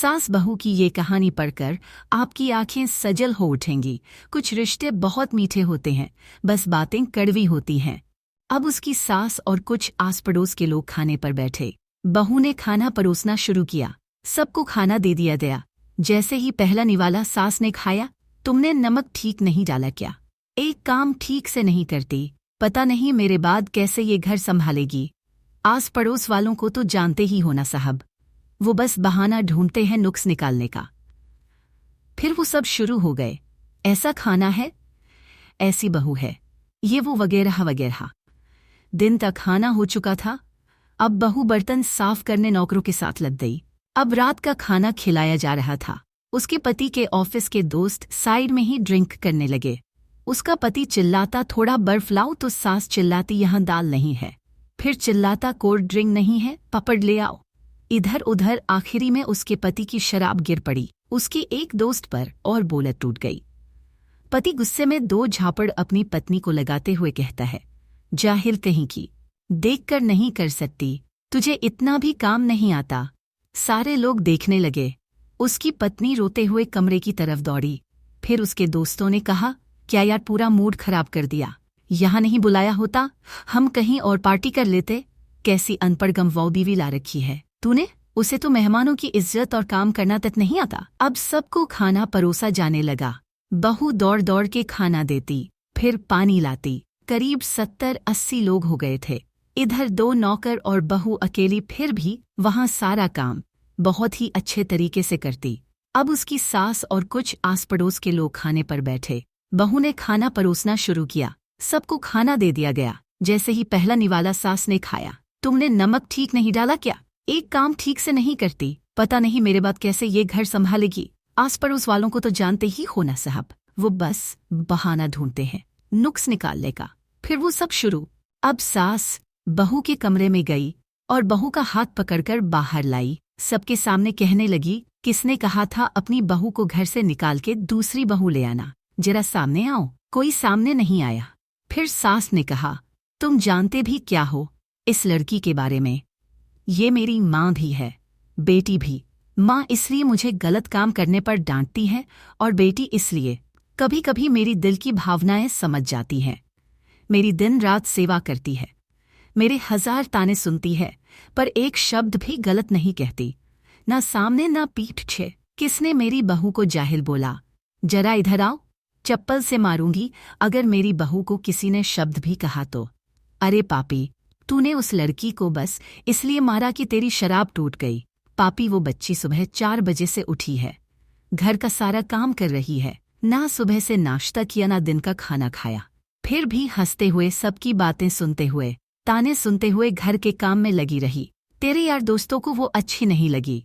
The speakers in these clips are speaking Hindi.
सास बहू की ये कहानी पढ़कर आपकी आंखें सजल हो उठेंगी। कुछ रिश्ते बहुत मीठे होते हैं, बस बातें कड़वी होती हैं। अब उसकी सास और कुछ आस पड़ोस के लोग खाने पर बैठे। बहू ने खाना परोसना शुरू किया। सबको खाना दे दिया गया। जैसे ही पहला निवाला सास ने खाया, तुमने नमक ठीक नहीं डाला क्या? एक काम ठीक से नहीं करती, पता नहीं मेरे बाद कैसे ये घर संभालेगी। आस पड़ोस वालों को तो जानते ही हो ना साहब, वो बस बहाना ढूंढते हैं नुक्स निकालने का। फिर वो सब शुरू हो गए। ऐसा खाना है, ऐसी बहू है, ये वो वगैरह वगैरह। दिन तक खाना हो चुका था। अब बहू बर्तन साफ करने नौकरों के साथ लग गई। अब रात का खाना खिलाया जा रहा था। उसके पति के ऑफिस के दोस्त साइड में ही ड्रिंक करने लगे। उसका पति चिल्लाता, थोड़ा बर्फ लाओ, तो सास चिल्लाती, यहाँ दाल नहीं है। फिर चिल्लाता, कोल्ड ड्रिंक नहीं है, पपड़ ले आओ। इधर उधर आखिरी में उसके पति की शराब गिर पड़ी उसके एक दोस्त पर और बोलत टूट गई। पति गुस्से में दो झापड़ अपनी पत्नी को लगाते हुए कहता है, जाहिल कहीं की, देखकर नहीं कर सकती, तुझे इतना भी काम नहीं आता। सारे लोग देखने लगे। उसकी पत्नी रोते हुए कमरे की तरफ दौड़ी। फिर उसके दोस्तों ने कहा, क्या यार पूरा मूड खराब कर दिया, यहाँ नहीं बुलाया होता, हम कहीं और पार्टी कर लेते। कैसी अनपढ़ गंवाऊ बीवी ला रखी है तूने, उसे तो मेहमानों की इज्जत और काम करना तक नहीं आता। अब सबको खाना परोसा जाने लगा। बहू दौड़ दौड़ के खाना देती, फिर पानी लाती। करीब 70-80 लोग हो गए थे। इधर 2 नौकर और बहू अकेली, फिर भी वहाँ सारा काम बहुत ही अच्छे तरीके से करती। अब उसकी सास और कुछ आस पड़ोस के लोग खाने पर बैठे। बहू ने खाना परोसना शुरू किया। सबको खाना दे दिया गया। जैसे ही पहला निवाला सास ने खाया, तुमने नमक ठीक नहीं डाला क्या? एक काम ठीक से नहीं करती, पता नहीं मेरे बाद कैसे ये घर संभालेगी। आस पड़ोस वालों को तो जानते ही हो ना साहब, वो बस बहाना ढूंढते हैं नुक्स निकालने का। फिर वो सब शुरू। अब सास बहू के कमरे में गई और बहू का हाथ पकड़कर बाहर लाई। सबके सामने कहने लगी, किसने कहा था अपनी बहू को घर से निकाल के दूसरी बहू ले आना? जरा सामने आओ। कोई सामने नहीं आया। फिर सास ने कहा, तुम जानते भी क्या हो इस लड़की के बारे में? ये मेरी माँ भी है, बेटी भी। माँ इसलिए मुझे गलत काम करने पर डांटती है और बेटी इसलिए कभी कभी मेरी दिल की भावनाएं समझ जाती हैं। मेरी दिन रात सेवा करती है, मेरे 1000 ताने सुनती है, पर एक शब्द भी गलत नहीं कहती, ना सामने ना पीठ पीछे। किसने मेरी बहू को जाहिल बोला? जरा इधर आओ, चप्पल से मारूंगी अगर मेरी बहू को किसी ने शब्द भी कहा तो। अरे पापी, तूने उस लड़की को बस इसलिए मारा कि तेरी शराब टूट गई। पापी, वो बच्ची सुबह 4 बजे से उठी है, घर का सारा काम कर रही है, ना सुबह से नाश्ता किया ना दिन का खाना खाया। फिर भी हंसते हुए, सबकी बातें सुनते हुए, ताने सुनते हुए घर के काम में लगी रही। तेरे यार दोस्तों को वो अच्छी नहीं लगी।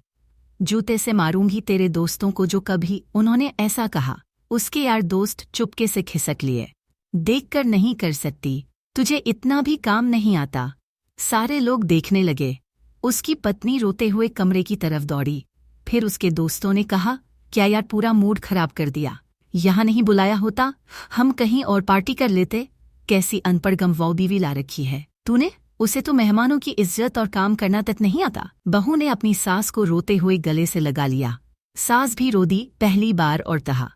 जूते से मारूंगी तेरे दोस्तों को जो कभी उन्होंने ऐसा कहा। उसके यार दोस्त चुपके से खिसक लिए। देखकर नहीं कर सकती, तुझे इतना भी काम नहीं आता। सारे लोग देखने लगे। उसकी पत्नी रोते हुए कमरे की तरफ दौड़ी। फिर उसके दोस्तों ने कहा, क्या यार पूरा मूड खराब कर दिया, यहाँ नहीं बुलाया होता, हम कहीं और पार्टी कर लेते। कैसी अनपढ़ गंवाऊ बीवी ला रखी है तूने, उसे तो मेहमानों की इज्जत और काम करना तक नहीं आता। बहू ने अपनी सास को रोते हुए गले से लगा लिया। सास भी रो दी पहली बार और कहा,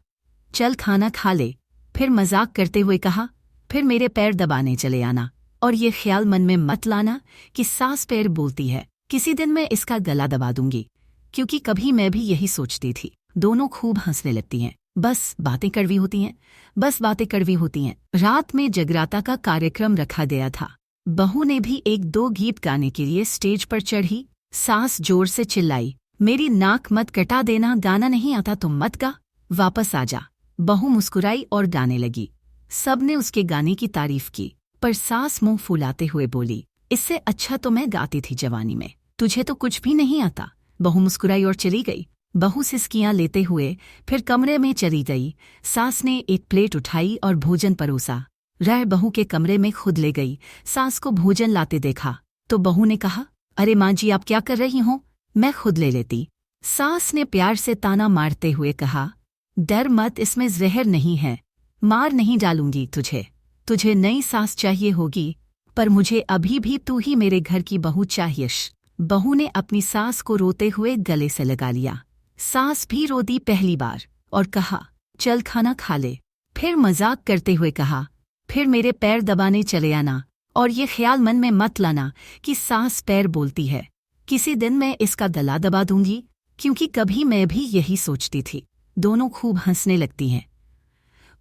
चल खाना खा ले। फिर मजाक करते हुए कहा, फिर मेरे पैर दबाने चले आना, और ये ख्याल मन में मत लाना कि सास पैर बोलती है, किसी दिन मैं इसका गला दबा दूंगी। क्योंकि कभी मैं भी यही सोचती थी। दोनों खूब हंसने लगती हैं। बस बातें कड़वी होती हैं, बस बातें कड़वी होती हैं। रात में जगराता का कार्यक्रम रखा गया था। बहू ने भी 1-2 गीत गाने के लिए स्टेज पर चढ़ी। सास जोर से चिल्लाई, मेरी नाक मत कटा देना, गाना नहीं आता तो मत गा, वापस आ जा। बहू मुस्कुराई और गाने लगी। सबने उसके गाने की तारीफ की, पर सास मुंह फुलाते हुए बोली, इससे अच्छा तो मैं गाती थी जवानी में, तुझे तो कुछ भी नहीं आता। बहू मुस्कुराई और चली गई। बहू सिसकियां लेते हुए फिर कमरे में चली गई। सास ने एक प्लेट उठाई और भोजन परोसा। रह बहू के कमरे में खुद ले गई। सास को भोजन लाते देखा तो बहू ने कहा, अरे माँ जी, आप क्या कर रही हो, मैं खुद ले लेती। सास ने प्यार से ताना मारते हुए कहा, डर मत, इसमें जहर नहीं है, मार नहीं डालूंगी तुझे। तुझे नई सास चाहिए होगी, पर मुझे अभी भी तू ही मेरे घर की बहू चाहिए। बहू ने अपनी सास को रोते हुए गले से लगा लिया। सास भी रो दी पहली बार और कहा, चल खाना खा ले। फिर मजाक करते हुए कहा, फिर मेरे पैर दबाने चले आना, और ये ख्याल मन में मत लाना कि सास पैर बोलती है। किसी दिन मैं इसका गला दबा दूंगी, क्योंकि कभी मैं भी यही सोचती थी। दोनों खूब हंसने लगती हैं।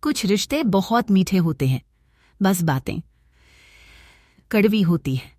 कुछ रिश्ते बहुत मीठे होते हैं, बस बातें कड़वी होती हैं।